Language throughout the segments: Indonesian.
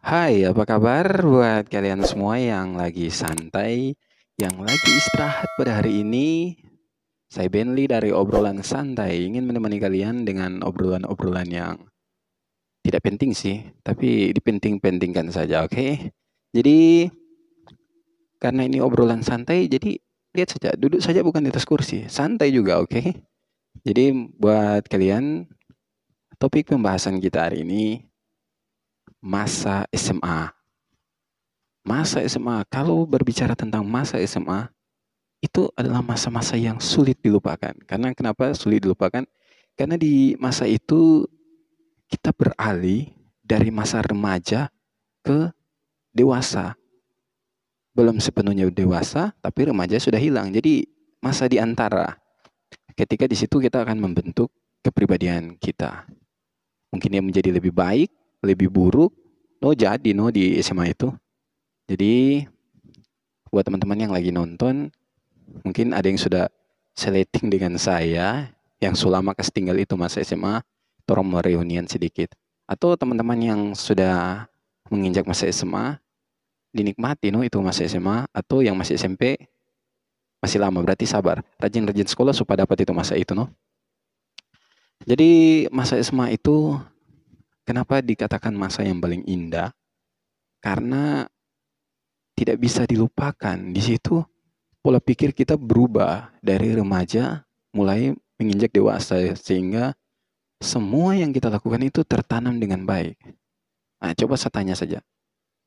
Hai, apa kabar buat kalian semua yang lagi santai, yang lagi istirahat pada hari ini? Saya Benly dari obrolan santai, ingin menemani kalian dengan obrolan-obrolan yang tidak penting sih, tapi dipenting-pentingkan saja, oke? Jadi, karena ini obrolan santai, jadi lihat saja, duduk saja bukan di atas kursi, santai juga, oke? Jadi, buat kalian, topik pembahasan kita hari ini, masa SMA. Masa SMA, kalau berbicara tentang masa SMA, itu adalah masa-masa yang sulit dilupakan. Karena kenapa sulit dilupakan? Karena di masa itu kita beralih dari masa remaja ke dewasa. Belum sepenuhnya dewasa, tapi remaja sudah hilang. Jadi masa di antara. Ketika di situ kita akan membentuk kepribadian kita. Mungkin yang menjadi lebih baik, lebih buruk. No jadi no di SMA itu. Jadi buat teman-teman yang lagi nonton, mungkin ada yang sudah seleting dengan saya, yang sulama kas tinggal itu masa SMA, torong mau reunian sedikit. Atau teman-teman yang sudah menginjak masa SMA, dinikmati no itu masa SMA, atau yang masih SMP, masih lama, berarti sabar. Rajin-rajin sekolah supaya dapat itu masa itu no. Jadi masa SMA itu kenapa dikatakan masa yang paling indah? Karena tidak bisa dilupakan. Di situ pola pikir kita berubah dari remaja mulai menginjak dewasa sehingga semua yang kita lakukan itu tertanam dengan baik. Nah, coba saya tanya saja.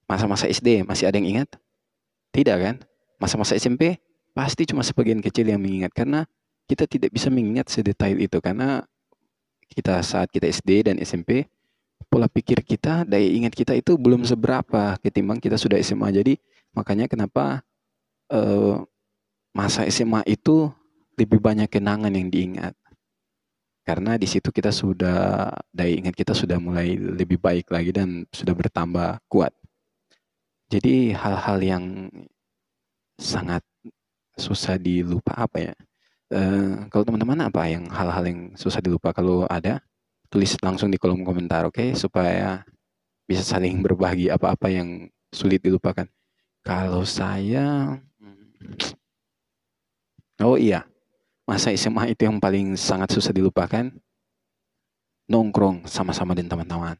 Masa-masa SD masih ada yang ingat? Tidak kan? Masa-masa SMP pasti cuma sebagian kecil yang mengingat karena kita tidak bisa mengingat sedetail itu karena kita saat kita SD dan SMP pola pikir kita, daya ingat kita itu belum seberapa ketimbang kita sudah SMA. Jadi makanya kenapa eh, masa SMA itu lebih banyak kenangan yang diingat. Karena di situ kita sudah, daya ingat kita sudah mulai lebih baik lagi dan sudah bertambah kuat. Jadi hal-hal yang sangat susah dilupa apa ya? Kalau teman-teman apa yang hal-hal yang susah dilupa? Kalau ada, tulis langsung di kolom komentar, oke? Supaya bisa saling berbagi apa-apa yang sulit dilupakan. Kalau saya, oh iya, masa SMA itu yang paling sangat susah dilupakan, nongkrong sama-sama dengan teman-teman.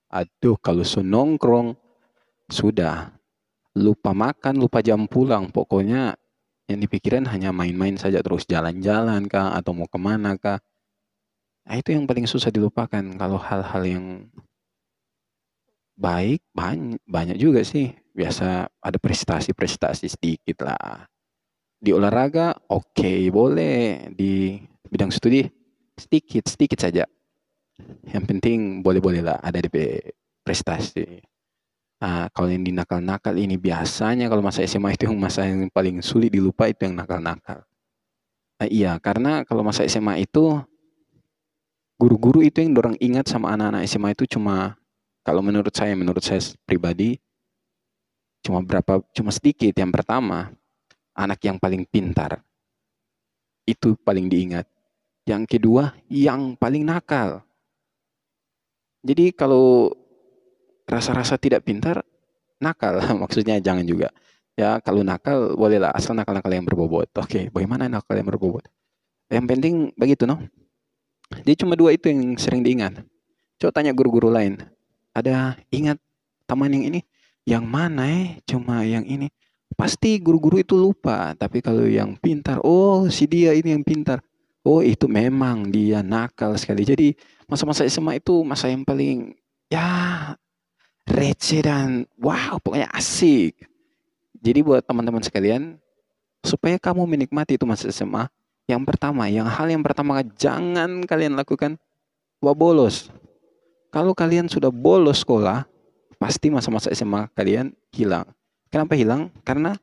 Aduh, kalau nongkrong, sudah. Lupa makan, lupa jam pulang. Pokoknya yang dipikirin hanya main-main saja. Terus jalan-jalan kah, atau mau kemana kah. Nah, itu yang paling susah dilupakan. Kalau hal-hal yang baik, banyak juga sih. Biasa ada prestasi-prestasi sedikit lah. Di olahraga, oke, boleh. Di bidang studi, sedikit saja. Yang penting boleh-boleh lah ada DP prestasi. Nah, kalau yang di nakal-nakal ini biasanya kalau masa SMA itu yang masa yang paling sulit dilupa itu yang nakal-nakal. Nah, iya, karena kalau masa SMA itu guru-guru itu yang dorang ingat sama anak-anak SMA itu cuma kalau menurut saya pribadi cuma sedikit. Yang pertama, anak yang paling pintar itu paling diingat. Yang kedua, yang paling nakal. Jadi kalau rasa-rasa tidak pintar, nakal. Maksudnya jangan juga. Ya kalau nakal bolehlah asal nakal-nakal yang berbobot. Oke, bagaimana nakal yang berbobot? Yang penting begitu no. Dia cuma dua itu yang sering diingat. Coba tanya guru-guru lain. Ada ingat teman yang ini? Yang mana Cuma yang ini. Pasti guru-guru itu lupa. Tapi kalau yang pintar, oh si dia ini yang pintar. Oh itu memang dia nakal sekali. Jadi masa-masa SMA itu masa yang paling ya receh dan wow pokoknya asik. Jadi buat teman-teman sekalian, supaya kamu menikmati itu masa SMA, hal yang pertama jangan kalian lakukan, bolos. Kalau kalian sudah bolos sekolah, pasti masa-masa SMA kalian hilang. Kenapa hilang? Karena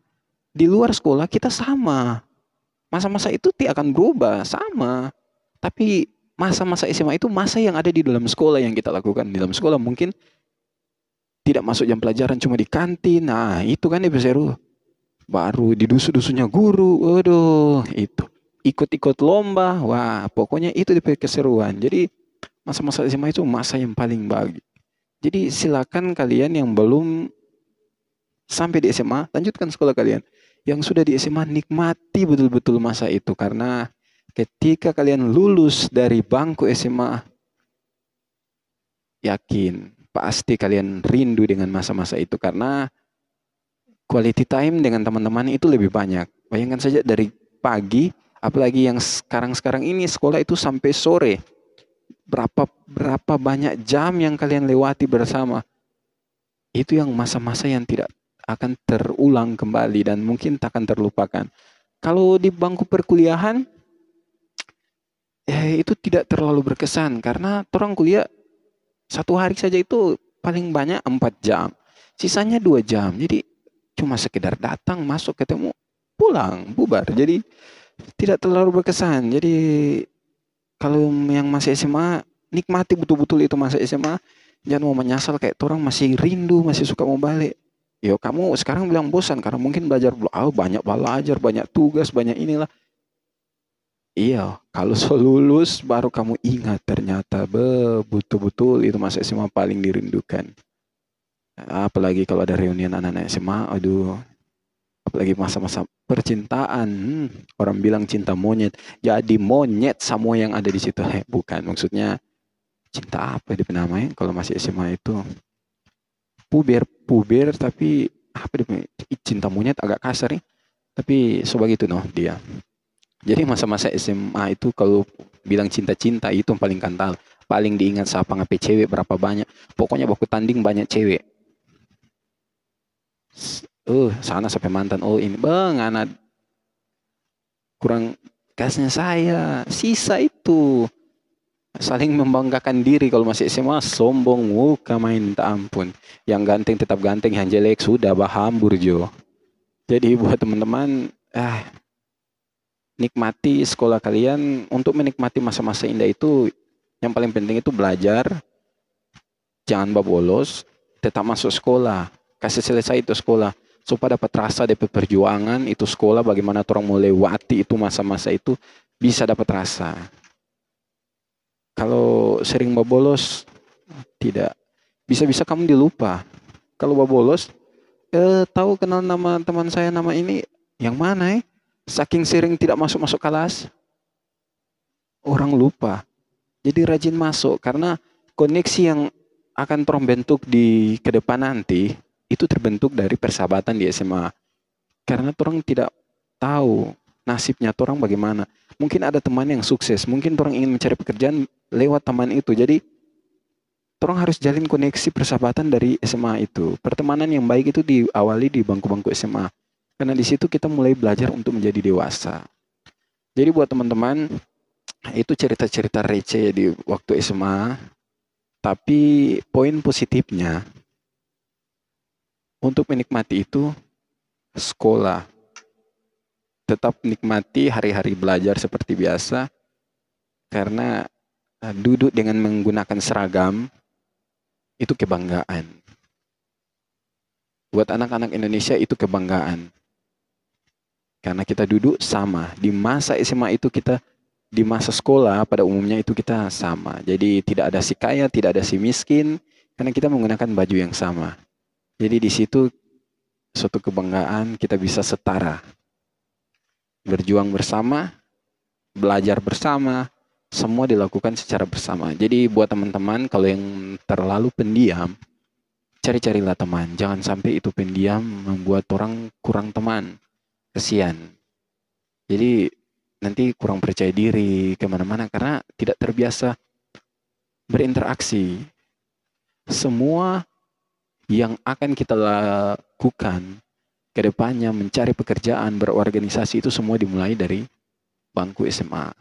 di luar sekolah kita sama. Masa-masa itu tidak akan berubah, sama. Tapi masa-masa SMA itu masa yang ada di dalam sekolah yang kita lakukan. Di dalam sekolah mungkin tidak masuk jam pelajaran cuma di kantin. Nah, itu kan ya seru. Baru di dusu-dusunya guru. Waduh, itu. Ikut-ikut lomba. Wah, pokoknya itu di keseruan. Jadi masa-masa SMA itu masa yang paling bagi. Jadi silakan kalian yang belum sampai di SMA, lanjutkan sekolah kalian. Yang sudah di SMA, nikmati betul-betul masa itu. Karena ketika kalian lulus dari bangku SMA, yakin pasti kalian rindu dengan masa-masa itu. Karena quality time dengan teman-teman itu lebih banyak. Bayangkan saja dari pagi, apalagi yang sekarang-sekarang ini sekolah itu sampai sore. Berapa berapa banyak jam yang kalian lewati bersama. Itu yang masa-masa yang tidak akan terulang kembali dan mungkin tak akan terlupakan. Kalau di bangku perkuliahan, itu tidak terlalu berkesan karena orang kuliah satu hari saja itu paling banyak 4 jam. Sisanya 2 jam. Jadi cuma sekedar datang, masuk, ketemu, pulang, bubar. Jadi tidak terlalu berkesan. Jadi kalau yang masih SMA, nikmati betul-betul itu masa SMA. Jangan mau menyesal kayak orang masih rindu, masih suka mau balik. Yo kamu sekarang bilang bosan karena mungkin banyak belajar, banyak tugas, banyak inilah. Iya, kalau so lulus baru kamu ingat ternyata betul-betul itu masa SMA paling dirindukan. Apalagi kalau ada reunian anak-anak SMA, aduh, apalagi masa-masa percintaan. Orang bilang cinta monyet, jadi monyet semua yang ada di situ. Bukan, maksudnya cinta apa dia namanya kalau masih SMA itu? Puber tapi apa dia cinta monyet agak kasar nih. Tapi sebagai itu noh dia. Jadi masa-masa SMA itu kalau bilang cinta-cinta itu yang paling kental. Paling diingat siapa ngapain cewek berapa banyak. Pokoknya waktu tanding banyak cewek. Sana sampai mantan. Oh ini bang anak kurang gasnya saya. Sisa itu. Saling membanggakan diri kalau masih SMA. Sombong muka main minta ampun. Yang ganteng tetap ganteng. Yang jelek sudah bahambur jo. Jadi buat teman-teman. Nikmati sekolah kalian. Untuk menikmati masa-masa indah itu, yang paling penting itu belajar, jangan bolos, tetap masuk sekolah, kasih selesai itu sekolah, supaya dapat rasa dari perjuangan itu sekolah, bagaimana orang mau lewati itu masa-masa itu, bisa dapat rasa. Kalau sering bolos, tidak, bisa-bisa kamu dilupa. Kalau bolos, tahu kenal nama teman saya nama ini, yang mana saking sering tidak masuk-masuk kelas, orang lupa. Jadi rajin masuk karena koneksi yang akan terong bentuk di ke depan nanti itu terbentuk dari persahabatan di SMA. Karena orang tidak tahu nasibnya orang bagaimana. Mungkin ada teman yang sukses, mungkin orang ingin mencari pekerjaan lewat teman itu. Jadi orang harus jalin koneksi persahabatan dari SMA itu. Pertemanan yang baik itu diawali di bangku-bangku SMA. Karena di situ kita mulai belajar untuk menjadi dewasa. Jadi buat teman-teman, itu cerita-cerita receh di waktu SMA. Tapi poin positifnya, untuk menikmati itu, sekolah. Tetap nikmati hari-hari belajar seperti biasa. Karena duduk dengan menggunakan seragam, itu kebanggaan. Buat anak-anak Indonesia itu kebanggaan. Karena kita duduk sama. Di masa SMA itu kita, di masa sekolah pada umumnya itu kita sama. Jadi tidak ada si kaya, tidak ada si miskin. Karena kita menggunakan baju yang sama. Jadi di situ suatu kebanggaan kita bisa setara. Berjuang bersama, belajar bersama, semua dilakukan secara bersama. Jadi buat teman-teman kalau yang terlalu pendiam, cari-carilah teman. Jangan sampai itu pendiam membuat orang kurang teman. Kesian. Jadi nanti kurang percaya diri kemana-mana karena tidak terbiasa berinteraksi. Semua yang akan kita lakukan ke depannya mencari pekerjaan, berorganisasi itu semua dimulai dari bangku SMA.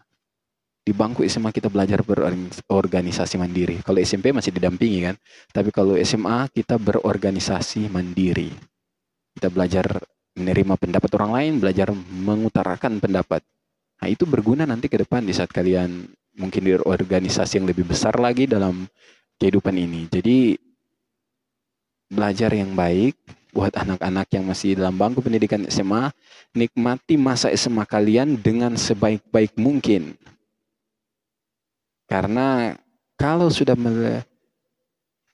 Di bangku SMA kita belajar berorganisasi mandiri. Kalau SMP masih didampingi kan, tapi kalau SMA kita berorganisasi mandiri. Kita belajar menerima pendapat orang lain, belajar mengutarakan pendapat. Nah, itu berguna nanti ke depan di saat kalian mungkin di organisasi yang lebih besar lagi dalam kehidupan ini. Jadi belajar yang baik buat anak-anak yang masih dalam bangku pendidikan SMA, nikmati masa SMA kalian dengan sebaik-baik mungkin. Karena kalau sudah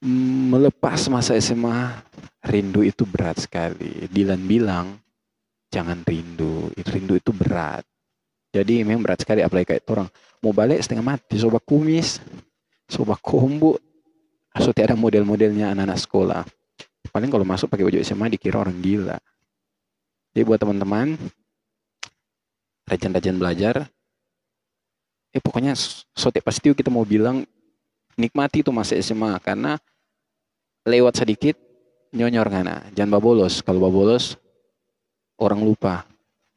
Melepas masa SMA, rindu itu berat sekali. Dilan bilang, jangan rindu. Rindu itu berat. Jadi memang berat sekali, apalagi kayak orang. Mau balik setengah mati, sobat kumis, sobat kombo. So ada model-modelnya anak-anak sekolah. Paling kalau masuk pakai baju SMA dikira orang gila. Jadi buat teman-teman, rajin-rajin belajar. Pokoknya sotek pasti kita mau bilang, nikmati itu masa SMA. Karena lewat sedikit, nyonyor ngana. Jangan babolos. Kalau babolos, orang lupa.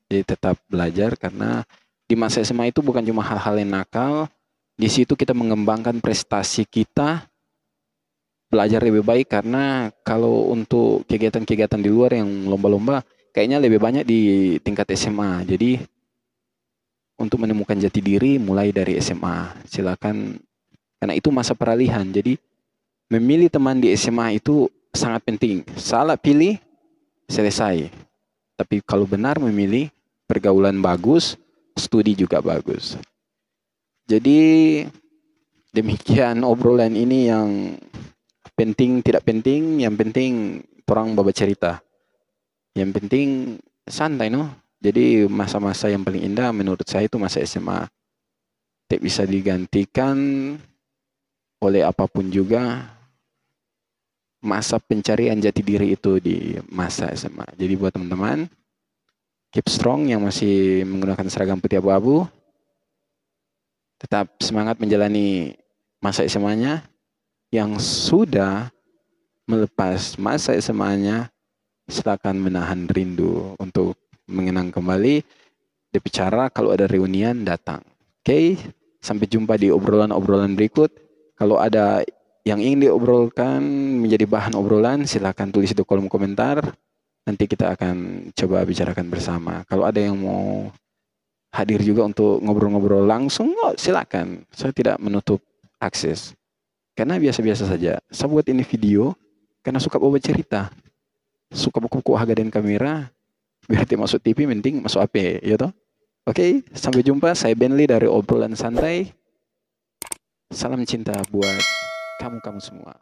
Jadi tetap belajar karena di masa SMA itu bukan cuma hal-hal yang nakal. Di situ kita mengembangkan prestasi kita, belajar lebih baik karena kalau untuk kegiatan-kegiatan di luar yang lomba-lomba kayaknya lebih banyak di tingkat SMA. Jadi untuk menemukan jati diri mulai dari SMA. Silakan karena itu masa peralihan. Jadi memilih teman di SMA itu sangat penting. Salah pilih selesai. Tapi kalau benar memilih pergaulan bagus, studi juga bagus. Jadi demikian obrolan ini yang penting tidak penting, yang penting orang bawa cerita. Yang penting santai no. Jadi masa-masa yang paling indah menurut saya itu masa SMA. Tidak bisa digantikan oleh apapun juga. Masa pencarian jati diri itu di masa SMA. Jadi buat teman-teman, keep strong yang masih menggunakan seragam putih abu-abu. Tetap semangat menjalani masa SMA-nya. Yang sudah melepas masa SMA-nya, silakan menahan rindu untuk mengenang kembali. Dibicara kalau ada reunian datang. Oke, sampai jumpa di obrolan-obrolan berikut. Kalau ada yang ingin diobrolkan menjadi bahan obrolan, silakan tulis di kolom komentar. Nanti kita akan coba bicarakan bersama. Kalau ada yang mau hadir juga untuk ngobrol-ngobrol langsung, silakan. Saya tidak menutup akses. Karena biasa-biasa saja. Saya buat ini video karena suka bawa cerita. Suka buku-buku harga dan kamera. Biar tidak masuk TV, mending masuk HP. Ya toh? Oke, sampai jumpa. Saya Benly dari Obrolan Santai. Salam cinta buat kamu-kamu semua.